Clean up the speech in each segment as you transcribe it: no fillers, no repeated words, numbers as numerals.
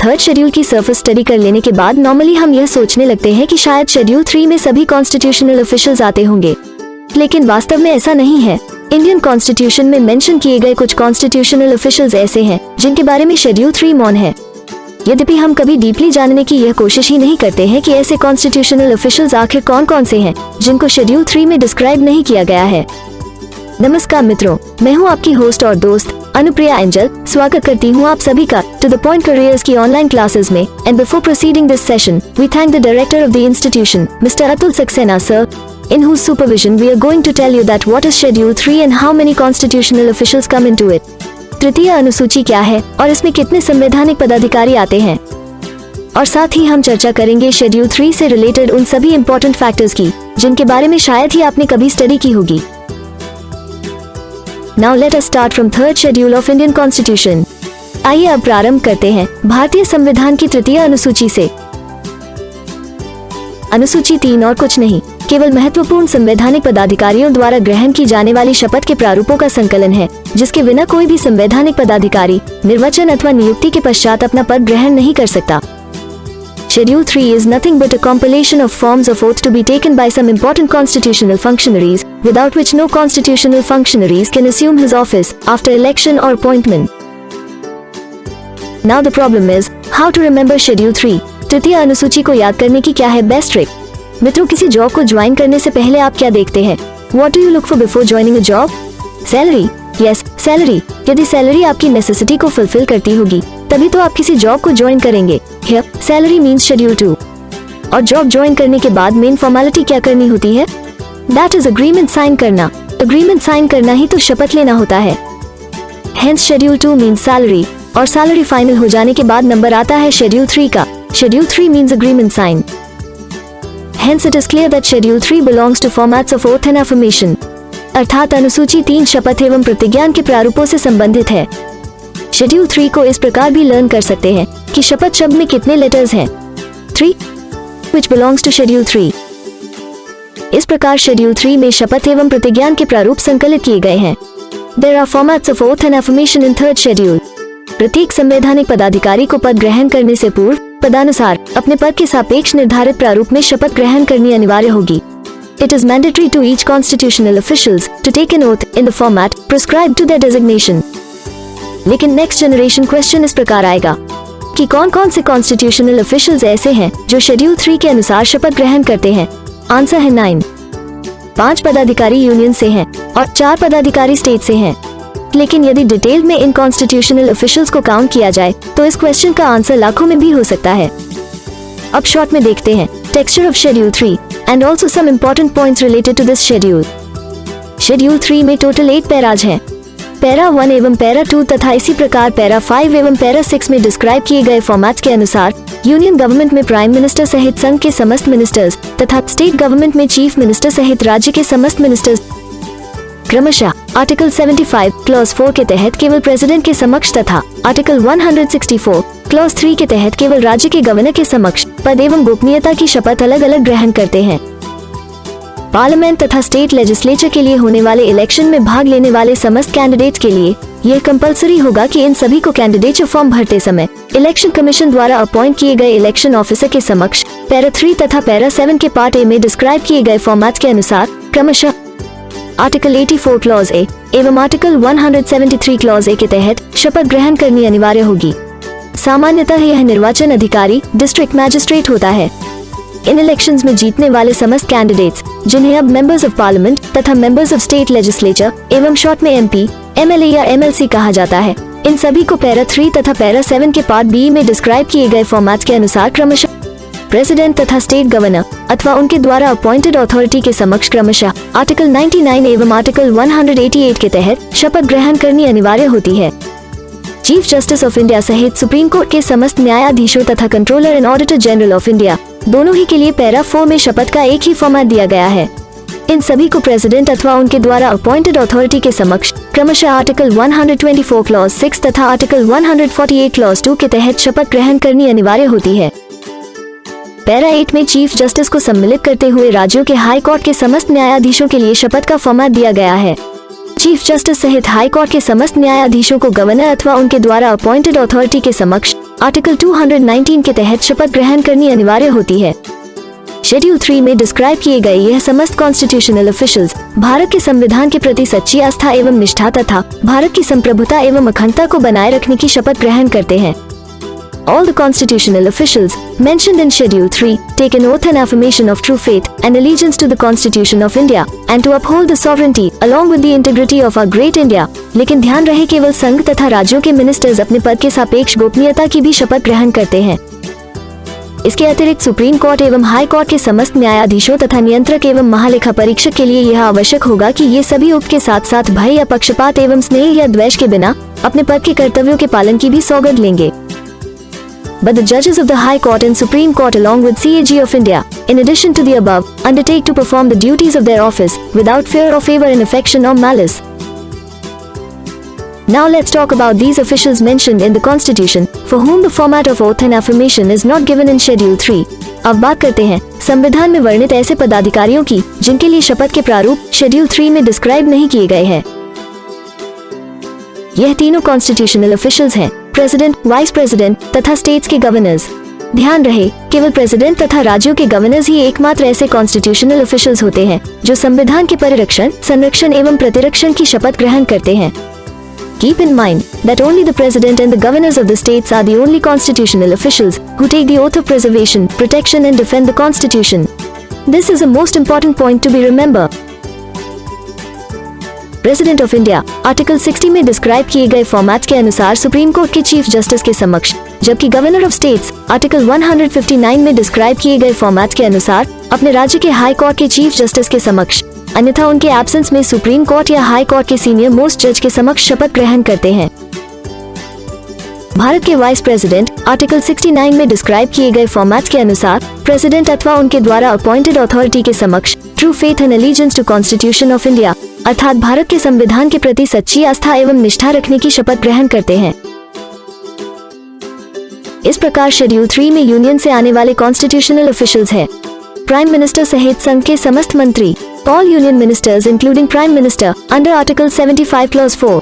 Third schedule की surface study कर लेने के बाद नॉर्मली हम यह सोचने लगते हैं कि शायद शेड्यूल 3 में सभी कॉन्स्टिट्यूशनल ऑफिशियल्स आते होंगे, लेकिन वास्तव में ऐसा नहीं है। इंडियन कॉन्स्टिट्यूशन में मेंशन किए गए कुछ कॉन्स्टिट्यूशनल ऑफिशियल्स ऐसे हैं जिनके बारे में शेड्यूल 3 मौन है। यद्यपि हम कभी डीपली जानने की यह कोशिश ही नहीं करते हैं कि ऐसे कॉन्स्टिट्यूशनल ऑफिशियल्स आखिर कौन कौन से हैं जिनको शेड्यूल 3 में डिस्क्राइब नहीं किया गया है। नमस्कार मित्रों, मैं हूं आपकी होस्ट और दोस्त अनुप्रिया एंजल। स्वागत करती हूं आप सभी का टू द पॉइंट करियर्स की ऑनलाइन क्लासेस में। And before proceeding this session, we thank the director of the institution, mister Atul Saxena sir, in whose supervision we are going to tell you that what is Schedule 3 and how many constitutional officials come into it. तृतीय अनुसूची क्या है और इसमें कितने संवैधानिक पदाधिकारी आते हैं, और साथ ही हम चर्चा करेंगे शेड्यूल 3 से रिलेटेड उन सभी इम्पोर्टेंट फैक्टर्स की जिनके बारे में शायद ही आपने कभी स्टडी की होगी। Now let us start from third schedule of Indian Constitution. आइए अब प्रारंभ करते हैं भारतीय संविधान की तृतीय अनुसूची से। अनुसूची 3 और कुछ नहीं, केवल महत्वपूर्ण संवैधानिक पदाधिकारियों द्वारा ग्रहण की जाने वाली शपथ के प्रारूपों का संकलन है, जिसके बिना कोई भी संवैधानिक पदाधिकारी निर्वाचन अथवा नियुक्ति के पश्चात अपना पद ग्रहण नहीं कर सकता। Schedule 3 is nothing but a compilation of forms of oath to be taken by some important constitutional functionaries, without which no constitutional functionaries can assume his office after election or appointment. Now the problem is how to remember Schedule 3. तृतीय अनुसूची को याद करने की क्या है best trick? मित्रों, किसी जॉब को ज्वाइन करने से पहले आप क्या देखते हैं? What do you look for before joining a job? Salary. Yes, salary. यदि सैलरी आपकी नेसेसिटी को फुलफिल करती होगी तभी तो आप किसी जॉब को ज्वाइन करेंगे। Here, salary means schedule 2। और जॉब ज्वाइन करने के बाद मेन फॉर्मेलिटी क्या करनी होती है? दैट इज अग्रीमेंट साइन करना। अग्रीमेंट साइन करना ही तो शपथ लेना होता है। Hence शेड्यूल 2 मीन्स सैलरी, और सैलरी फाइनल हो जाने के बाद नंबर आता है शेड्यूल 3 का। Schedule 3 means agreement sign. Hence it is clear that Schedule 3 belongs to formats of oath and affirmation. अर्थात अनुसूची 3 शपथ एवं प्रतिज्ञान के प्रारूपों से संबंधित है। शेड्यूल 3 को इस प्रकार भी लर्न कर सकते हैं कि शपथ शब्द में कितने लेटर्स हैं? 3, which belongs to Schedule 3. इस प्रकार शेड्यूल 3 में शपथ एवं प्रतिज्ञान के प्रारूप संकलित किए गए हैं। There are formats of oath and affirmation in third schedule. प्रत्येक संवैधानिक पदाधिकारी को पद ग्रहण करने से पूर्व पदानुसार अपने पद के सापेक्ष निर्धारित प्रारूप में शपथ ग्रहण करनी अनिवार्य होगी। It is mandatory to each constitutional officials to take an oath in the format prescribed to their designation. लेकिन नेक्स्ट जनरेशन क्वेश्चन इस प्रकार आएगा कि कौन कौन से कॉन्स्टिट्यूशनल ऑफिशियल्स ऐसे हैं जो शेड्यूल 3 के अनुसार शपथ ग्रहण करते हैं? आंसर है 9। 5 पदाधिकारी यूनियन से हैं और 4 पदाधिकारी स्टेट से हैं। लेकिन यदि डिटेल में इन कॉन्स्टिट्यूशनल ऑफिशियल्स को काउंट किया जाए तो इस क्वेश्चन का आंसर लाखों में भी हो सकता है। अब शॉर्ट में देखते हैं texture of schedule 3 and also some important points related to this schedule. Schedule 3 में टोटल 8 पैराज हैं। पैरा 1 एवं पैरा 2 तथा इसी प्रकार पैरा 5 एवं पैरा 6 में डिस्क्राइब किए गए फॉर्मेट्स के अनुसार यूनियन गवर्नमेंट में प्राइम मिनिस्टर सहित संघ के समस्त मिनिस्टर्स तथा स्टेट गवर्नमेंट में चीफ मिनिस्टर सहित राज्य के समस्त मिनिस्टर्स क्रमशः आर्टिकल 75 क्लॉज 4 के तहत केवल प्रेसिडेंट के समक्ष तथा आर्टिकल 164 क्लॉज 3 के तहत केवल राज्य के गवर्नर के समक्ष पद एवं गोपनीयता की शपथ अलग अलग ग्रहण करते हैं। पार्लियामेंट तथा स्टेट लेजिस्लेचर के लिए होने वाले इलेक्शन में भाग लेने वाले समस्त कैंडिडेट्स के लिए यह कंपलसरी होगा कि इन सभी को कैंडिडेचर फॉर्म भरते समय इलेक्शन कमीशन द्वारा अपॉइंट किए गए इलेक्शन ऑफिसर के समक्ष पैरा 3 तथा पैरा 7 के पार्ट ए में डिस्क्राइब किए गए फॉर्मेट के अनुसार क्रमशः आर्टिकल 84 क्लॉज ए एवं आर्टिकल 173 क्लॉज ए के तहत शपथ ग्रहण करनी अनिवार्य होगी। सामान्यतः यह निर्वाचन अधिकारी डिस्ट्रिक्ट मैजिस्ट्रेट होता है। इन इलेक्शंस में जीतने वाले समस्त कैंडिडेट्स जिन्हें अब मेंबर्स ऑफ पार्लियामेंट तथा मेंबर्स ऑफ स्टेट लेजिस्लेचर एवं शॉर्ट में MP, MLA या MLC कहा जाता है, इन सभी को पैरा 3 तथा पैरा 7 के पार्ट बी में डिस्क्राइब किए गए फॉर्मेट के अनुसार क्रमशः प्रेसिडेंट तथा स्टेट गवर्नर अथवा उनके द्वारा अपॉइंटेड अथॉरिटी के समक्ष क्रमशः आर्टिकल 99 एवं आर्टिकल 188 के तहत शपथ ग्रहण करनी अनिवार्य होती है। चीफ जस्टिस ऑफ इंडिया सहित सुप्रीम कोर्ट के समस्त न्यायाधीशों तथा controller and auditor general of India दोनों ही के लिए पैरा 4 में शपथ का एक ही फॉर्मेट दिया गया है। इन सभी को प्रेसिडेंट अथवा उनके द्वारा अपॉइंटेड अथॉरिटी के समक्ष क्रमशः आर्टिकल 124 क्लॉज 6 तथा आर्टिकल 148 क्लॉज 2 के तहत शपथ ग्रहण करनी अनिवार्य होती है। पैरा 8 में चीफ जस्टिस को सम्मिलित करते हुए राज्यों के हाई कोर्ट के समस्त न्यायाधीशों के लिए शपथ का फॉर्मेट दिया गया है। चीफ जस्टिस सहित हाई कोर्ट के समस्त न्यायाधीशों को गवर्नर अथवा उनके द्वारा अपॉइंटेड अथॉरिटी के समक्ष आर्टिकल 219 के तहत शपथ ग्रहण करनी अनिवार्य होती है। शेड्यूल 3 में डिस्क्राइब किए गए यह समस्त कॉन्स्टिट्यूशनल ऑफिशियल्स भारत के संविधान के प्रति सच्ची आस्था एवं निष्ठा तथा भारत की संप्रभुता एवं अखंडता को बनाए रखने की शपथ ग्रहण करते हैं। All the constitutional officials mentioned in Schedule 3 take an oath and affirmation of true faith and allegiance to the Constitution of India and to uphold the sovereignty along with the integrity of our great India। लेकिन ध्यान रहे केवल संघ तथा राज्यों के ministers अपने पद के सापेक्ष गोपनीयता की भी शपथ ग्रहण करते हैं। इसके अतिरिक्त सुप्रीम कोर्ट एवं हाई कोर्ट के समस्त न्यायाधीशों तथा नियंत्रक एवं महालेखा परीक्षक के लिए यह आवश्यक होगा कि ये सभी उक्त के साथ साथ भय या पक्षपात एवं स्नेह या द्वेष के बिना अपने पद के कर्तव्यों के पालन की भी सौगंध लेंगे। But the judges of the High Court and Supreme Court along with CAG of India, in addition to the above, undertake to perform the duties of their office without fear or favor in affection or malice. Now let's talk about these officials mentioned in the Constitution, for whom the format of oath and affirmation is not given in Schedule 3. अब बात करते हैं संविधान में वर्णित ऐसे पदाधिकारियों की जिनके लिए शपथ के प्रारूप शेड्यूल 3 में डिस्क्राइब नहीं किए गए हैं। यह तीनों कॉन्स्टिट्यूशनल ऑफिशियल्स हैं, प्रेसिडेंट, वाइस प्रेसिडेंट तथा स्टेट्स के गवर्नर्स। ध्यान रहे केवल प्रेसिडेंट तथा राज्यों के गवर्नर्स ही एकमात्र ऐसे कॉन्स्टिट्यूशनल ऑफिशियल्स होते हैं जो संविधान के परिरक्षण, संरक्षण एवं प्रतिरक्षण की शपथ ग्रहण करते हैं। Keep in mind that only the president and the governors of the states are the only constitutional officials who take the oath of preservation, protection and defend the constitution. This is a most important point to be remembered. President of India article 60 में describe किए गए format के अनुसार supreme court के chief justice के समक्ष, जबकि governor of states article 159 में डिस्क्राइब किए गए फॉर्मेट के अनुसार अपने राज्य के हाई कोर्ट के चीफ जस्टिस के समक्ष, अन्यथा उनके एब्सेंस में सुप्रीम कोर्ट या हाई कोर्ट के सीनियर मोस्ट जज के समक्ष शपथ ग्रहण करते हैं। भारत के वाइस प्रेसिडेंट आर्टिकल 69 में डिस्क्राइब किए गए फॉर्मेट के अनुसार प्रेसिडेंट अथवा उनके द्वारा अपॉइंटेड अथॉरिटी के समक्ष true faith and allegiance to constitution of India अर्थात भारत के संविधान के प्रति सच्ची आस्था एवं निष्ठा रखने की शपथ ग्रहण करते हैं। इस प्रकार शेड्यूल 3 में यूनियन से आने वाले कॉन्स्टिट्यूशनल ऑफिशियल्स हैं प्राइम मिनिस्टर सहित संघ के समस्त मंत्री, all union ministers including prime minister under article 75 clause 4,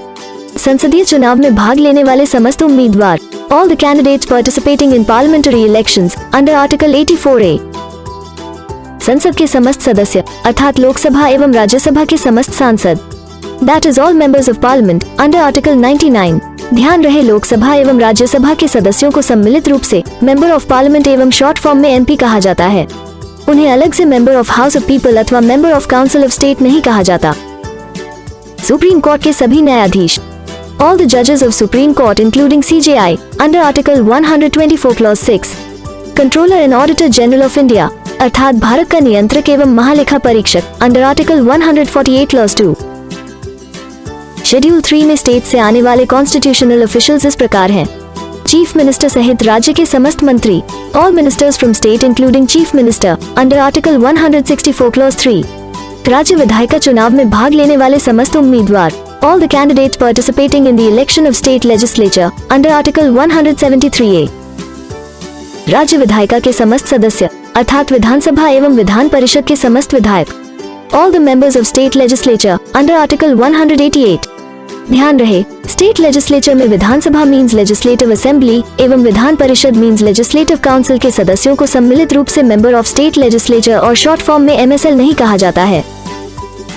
संसदीय चुनाव में भाग लेने वाले समस्त उम्मीदवार, all the candidates participating in parliamentary elections under article 84A, संसद के समस्त सदस्य अर्थात लोकसभा एवं राज्यसभा के समस्त सांसद, that is all members of parliament under article 99। ध्यान रहे लोकसभा एवं राज्यसभा के सदस्यों को सम्मिलित रूप से मेंबर ऑफ पार्लियामेंट एवं शॉर्ट फॉर्म में MP कहा जाता है। उन्हें अलग से member of house of people अथवा member of council of state नहीं कहा जाता। सुप्रीम कोर्ट के सभी न्यायाधीश, ऑल द जजेस of supreme court including CJI under article 124 clause 6, controller and auditor general of India अर्थात भारत का नियंत्रक एवं महालेखा परीक्षक अंडर आर्टिकल 148 क्लॉज 2। शेड्यूल 3 में स्टेट से आने वाले कॉन्स्टिट्यूशनल ऑफिशियल्स इस प्रकार हैं। चीफ मिनिस्टर सहित राज्य के समस्त मंत्री, all ministers from state including chief minister under article 164 clause 3, राज्य विधायिका चुनाव में भाग लेने वाले समस्त उम्मीदवार, all the candidates participating in the election of state legislature under article 173A, राज्य विधायिका के समस्त सदस्य अर्थात विधानसभा एवं विधान परिषद के समस्त विधायक, all the members of state legislature under article 188। ध्यान रहे स्टेट लेजिस्लेचर में विधानसभा मीन्स लेजिस्लेटिव असेंबली एवं Vidhan Parishad means legislative council के सदस्यों को सम्मिलित रूप से मेंबर ऑफ स्टेट लेजिस्लेचर और शॉर्ट फॉर्म में MSL नहीं कहा जाता है।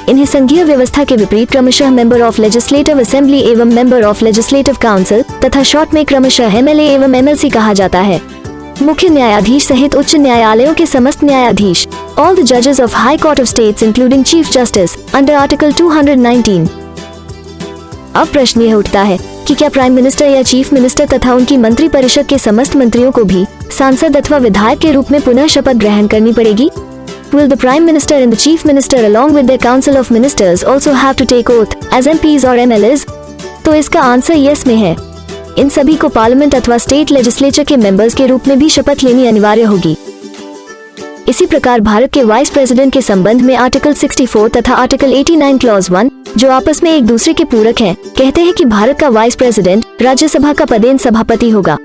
इन्हें संघीय व्यवस्था के विपरीत क्रमशः मेंबर ऑफ लेजिस्लेटिव असेंबली एवं मेंबर ऑफ लेजिस्लेटिव काउंसिल तथा शॉर्ट में क्रमशः MLA एवं MLC कहा जाता है। मुख्य न्यायाधीश सहित उच्च न्यायालयों के समस्त न्यायाधीश, ऑल द जजेस of high court of states including chief justice under article 219। अब प्रश्न यह उठता है कि क्या प्राइम मिनिस्टर या चीफ मिनिस्टर तथा उनकी मंत्री परिषद के समस्त मंत्रियों को भी सांसद अथवा विधायक के रूप में पुनः शपथ ग्रहण करनी पड़ेगी? Will the Prime Minister and the Chief Minister along with their Council of Ministers also have to take oath as MPs or MLAs? तो इसका आंसर यस में है। इन सभी को पार्लियामेंट अथवा स्टेट लेजिस्लेचर के मेंबर्स के रूप में भी शपथ लेनी अनिवार्य होगी। इसी प्रकार भारत के वाइस प्रेसिडेंट के संबंध में आर्टिकल 64 तथा आर्टिकल 89 क्लॉज 1 जो आपस में एक दूसरे के पूरक हैं, कहते हैं कि भारत का वाइस प्रेसिडेंट राज्यसभा का पदेन सभापति होगा।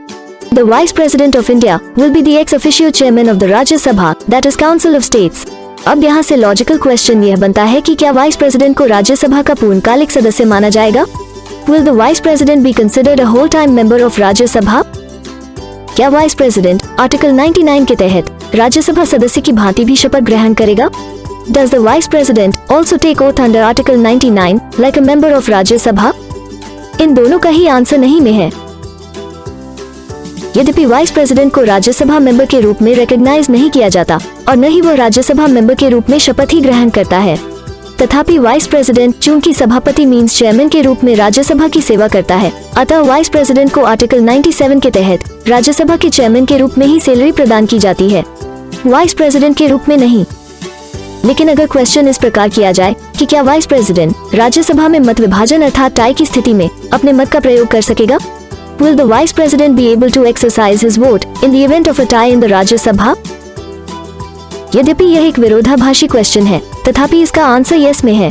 The Vice President of India will be the ex officio chairman of the Rajya Sabha, that is Council of States. अब यहाँ से लॉजिकल क्वेश्चन यह बनता है कि क्या वाइस प्रेसिडेंट को राज्यसभा का पूर्णकालिक सदस्य माना जाएगा? Will the vice president be considered a whole-time member of Rajya Sabha? क्या वाइस प्रेसिडेंट आर्टिकल 99 के तहत राज्यसभा सदस्य की भांति भी शपथ ग्रहण करेगा? Does the vice president also take oath under article 99 like a member of Rajya Sabha? इन दोनों का ही आंसर नहीं में है। यद्यपि वाइस प्रेसिडेंट को राज्यसभा मेंबर के रूप में रिकॉग्नाइज नहीं किया जाता और न ही वो राज्यसभा मेंबर के रूप में शपथ ही ग्रहण करता है, तथापि वाइस प्रेसिडेंट चूंकि सभापति मीन्स चेयरमैन के रूप में राज्यसभा की सेवा करता है, अतः वाइस प्रेसिडेंट को आर्टिकल 97 के तहत राज्यसभा के चेयरमैन के रूप में ही सैलरी प्रदान की जाती है, वाइस प्रेसिडेंट के रूप में नहीं। लेकिन अगर क्वेश्चन इस प्रकार किया जाए कि क्या वाइस प्रेसिडेंट राज्यसभा में मत विभाजन अर्थात टाई की स्थिति में अपने मत का प्रयोग कर सकेगा? Will the vice president be able to exercise his vote in the event of a tie in the Rajya Sabha? यद्यपि यह एक विरोधाभासी क्वेश्चन है, तथापि इसका आंसर यस में है।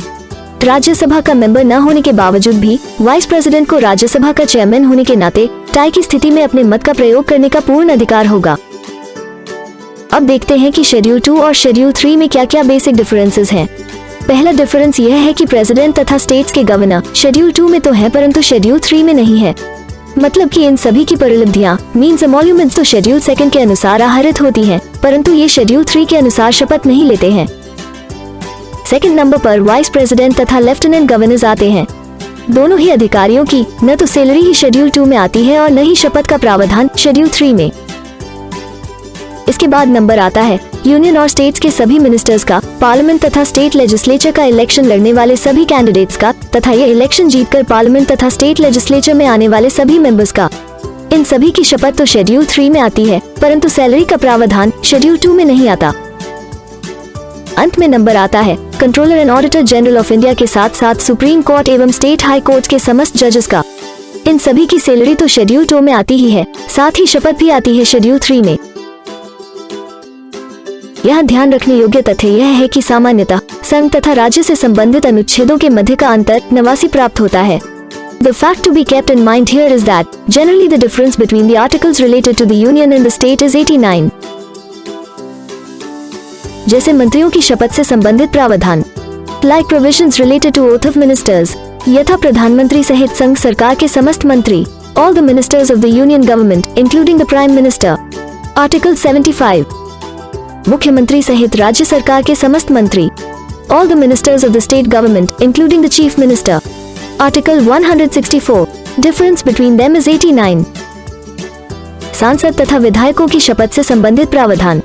राज्यसभा का मेंबर न होने के बावजूद भी वाइस प्रेसिडेंट को राज्यसभा का चेयरमैन होने के नाते टाई की स्थिति में अपने मत का प्रयोग करने का पूर्ण अधिकार होगा। अब देखते हैं कि शेड्यूल 2 और शेड्यूल 3 में क्या क्या बेसिक डिफरेंसेस हैं। पहला डिफरेंस यह है कि प्रेसिडेंट तथा स्टेट्स के गवर्नर शेड्यूल 2 में तो है परंतु शेड्यूल 3 में नहीं है। मतलब कि इन सभी की परिलब्धियां मीन्स एमोल्यूमेंट्स तो शेड्यूल 2 के अनुसार आहरित होती हैं, परंतु ये शेड्यूल 3 के अनुसार शपथ नहीं लेते हैं। सेकंड नंबर पर वाइस प्रेसिडेंट तथा लेफ्टिनेंट गवर्नर्स आते हैं। दोनों ही अधिकारियों की न तो सैलरी ही शेड्यूल 2 में आती है और न ही शपथ का प्रावधान शेड्यूल 3 में। इसके बाद नंबर आता है यूनियन और स्टेट्स के सभी मिनिस्टर्स का, पार्लियामेंट तथा स्टेट लेजिस्लेचर का इलेक्शन लड़ने वाले सभी कैंडिडेट्स का तथा ये इलेक्शन जीतकर पार्लियामेंट तथा स्टेट लेजिस्लेचर में आने वाले सभी मेंबर्स का। इन सभी की शपथ तो शेड्यूल 3 में आती है, परंतु सैलरी का प्रावधान शेड्यूल 2 में नहीं आता। अंत में नंबर आता है controller and auditor general of India के साथ साथ सुप्रीम कोर्ट एवं स्टेट हाई कोर्ट के समस्त जजेस का। इन सभी की सैलरी तो शेड्यूल 2 में आती ही है, साथ ही शपथ भी आती है शेड्यूल 3 में। यह ध्यान रखने योग्य तथ्य यह है कि सामान्यतः संघ तथा राज्य से संबंधित अनुच्छेदों के मध्य का अंतर 89 प्राप्त होता है। The fact to be kept in mind here is that generally the difference between the articles related to the union and the state is 89। जैसे मंत्रियों की शपथ से संबंधित प्रावधान like provisions related to oath of ministers, यथा प्रधानमंत्री सहित संघ सरकार के समस्त मंत्री all the ministers of the union government including the prime minister, article 75, मुख्यमंत्री सहित राज्य सरकार के समस्त मंत्री all the ministers of the state government including the chief minister, article 164, difference between them is 89। सांसद तथा विधायकों की शपथ से संबंधित प्रावधान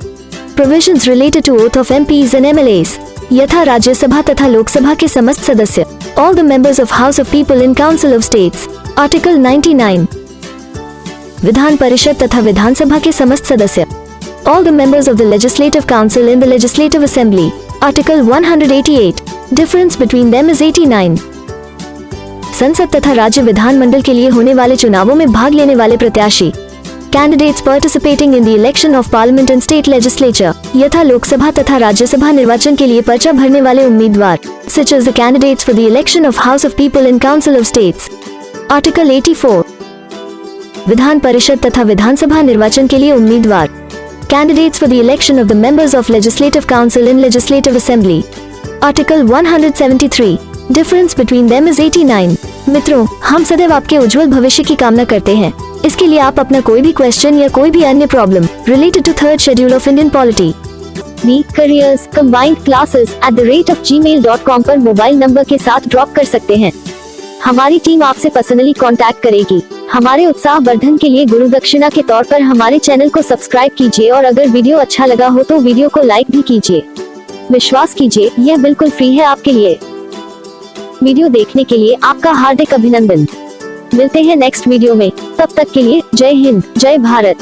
provisions related to oath of MPs and MLAs, यथा राज्यसभा तथा लोकसभा के समस्त सदस्य all the members of House of People in Council of States, article 99, Vidhan Parishad तथा विधानसभा के समस्त सदस्य all the members of the Legislative Council in the Legislative Assembly, Article 188, difference between them is 89। संसद तथा राज्य विधानमंडल के लिए होने वाले चुनावों में भाग लेने वाले प्रत्याशी candidates participating in the election of Parliament and State Legislature, यथा लोकसभा तथा राज्यसभा निर्वाचन के लिए पर्चा भरने वाले उम्मीदवार such as the candidates for the election of House of People in Council of States, Article 84। Vidhan Parishad तथा विधानसभा निर्वाचन के लिए उम्मीदवार candidates for the election of the members of Legislative Council in Legislative Assembly, Article 173, difference between them is 89। मित्रों, हम सदैव आपके उज्जवल भविष्य की कामना करते हैं। इसके लिए आप अपना कोई भी क्वेश्चन या कोई भी अन्य problem related to third schedule of Indian polity careers combined classes @gmail.com पर मोबाइल नंबर के साथ ड्रॉप कर सकते हैं। हमारी टीम आपसे पर्सनली कांटेक्ट करेगी। हमारे उत्साह वर्धन के लिए गुरु दक्षिणा के तौर पर हमारे चैनल को सब्सक्राइब कीजिए और अगर वीडियो अच्छा लगा हो तो वीडियो को लाइक भी कीजिए। विश्वास कीजिए, यह बिल्कुल फ्री है आपके लिए। वीडियो देखने के लिए आपका हार्दिक अभिनंदन। मिलते हैं नेक्स्ट वीडियो में, तब तक के लिए जय हिंद, जय भारत।